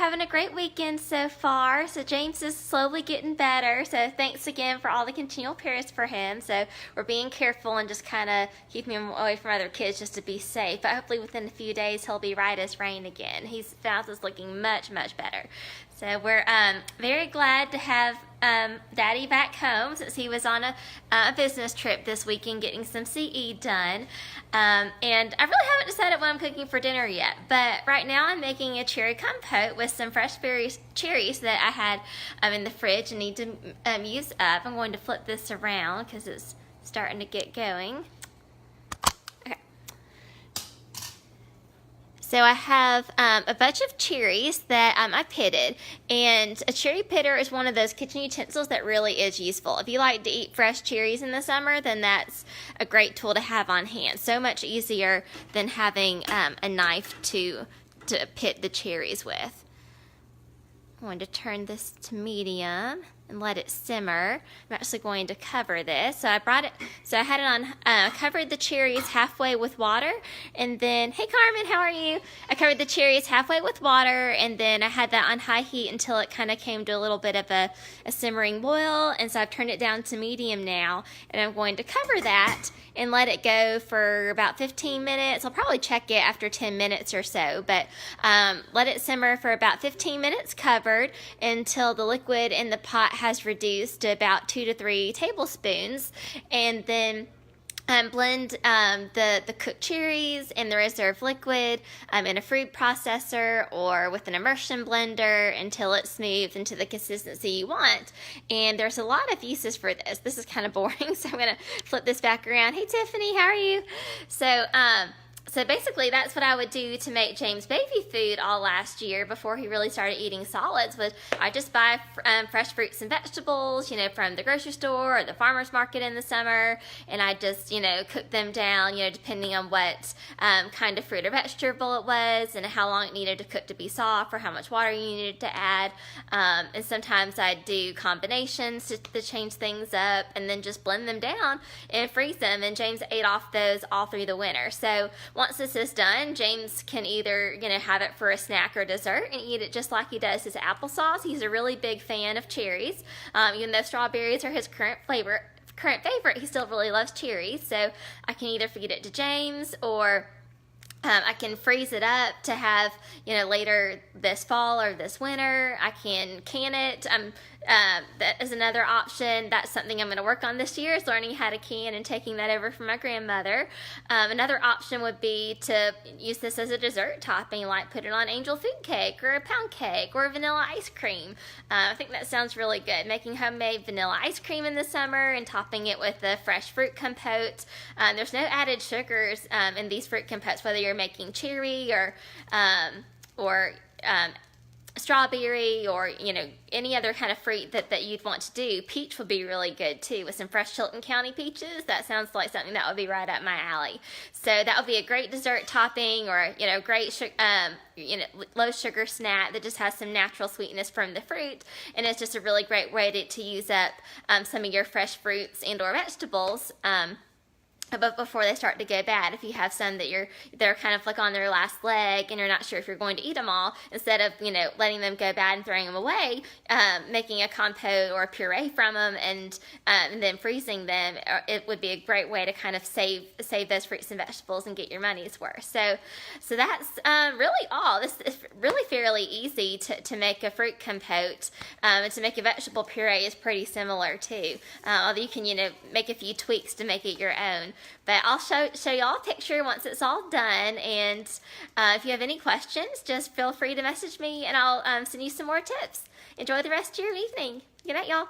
having a great weekend so far. So James is slowly getting better. So thanks again for all the continual prayers for him. So we're being careful and just kind of keeping him away from other kids just to be safe. But hopefully within a few days he'll be right as rain again. His mouth is looking much, much better. So we're very glad to have Daddy back home since he was on a business trip this weekend getting some CE done. And I really haven't decided what I'm cooking for dinner yet, but right now I'm making a cherry compote with some fresh cherries that I had in the fridge and need to use up. I'm going to flip this around because it's starting to get going. So I have a bunch of cherries that I pitted, and a cherry pitter is one of those kitchen utensils that really is useful. If you like to eat fresh cherries in the summer, then that's a great tool to have on hand. So much easier than having a knife to pit the cherries with. I'm going to turn this to medium and let it simmer. I'm actually going to cover this. So I had it on, covered the cherries halfway with water, and then, hey Carmen, how are you? I covered the cherries halfway with water, and then I had that on high heat until it kind of came to a little bit of a simmering boil, and so I've turned it down to medium now, and I'm going to cover that and let it go for about 15 minutes. I'll probably check it after 10 minutes or so, but let it simmer for about 15 minutes covered until the liquid in the pot has reduced to about 2 to 3 tablespoons, and then blend the cooked cherries and the reserved liquid in a food processor or with an immersion blender until it's smooth into the consistency you want. And there's a lot of uses for this. This is kind of boring, so I'm going to flip this back around. Hey Tiffany, how are you? So basically that's what I would do to make James baby food all last year before he really started eating solids. Was I just buy fresh fruits and vegetables, from the grocery store or the farmer's market in the summer, and I just, cook them down, depending on what kind of fruit or vegetable it was and how long it needed to cook to be soft or how much water you needed to add. And sometimes I'd do combinations to change things up and then just blend them down and freeze them, and James ate off those all through the winter. So once this is done, James can either, have it for a snack or dessert and eat it just like he does his applesauce. He's a really big fan of cherries. Even though strawberries are his current favorite, he still really loves cherries. So I can either feed it to James, or I can freeze it up to have, later this fall or this winter. I can it. That is another option. That's something I'm going to work on this year, is learning how to can and taking that over from my grandmother. Another option would be to use this as a dessert topping, like put it on angel food cake or a pound cake or vanilla ice cream. I think that sounds really good. Making homemade vanilla ice cream in the summer and topping it with a fresh fruit compote. There's no added sugars in these fruit compotes, whether you're making cherry or strawberry or any other kind of fruit that you'd want to do. Peach would be really good too, with some fresh Chilton County peaches. That sounds like something that would be right up my alley. So that would be a great dessert topping, or great low sugar snack that just has some natural sweetness from the fruit, and it's just a really great way to use up some of your fresh fruits and or vegetables but before they start to go bad. If you have some that they're kind of like on their last leg and you're not sure if you're going to eat them all, instead of letting them go bad and throwing them away, making a compote or a puree from them and then freezing them, it would be a great way to kind of save those fruits and vegetables and get your money's worth. So that's really all. This is really fairly easy to make a fruit compote, and to make a vegetable puree is pretty similar too. Although you can make a few tweaks to make it your own. But I'll show y'all a picture once it's all done, and if you have any questions, just feel free to message me and I'll send you some more tips. Enjoy the rest of your evening. Good night, y'all.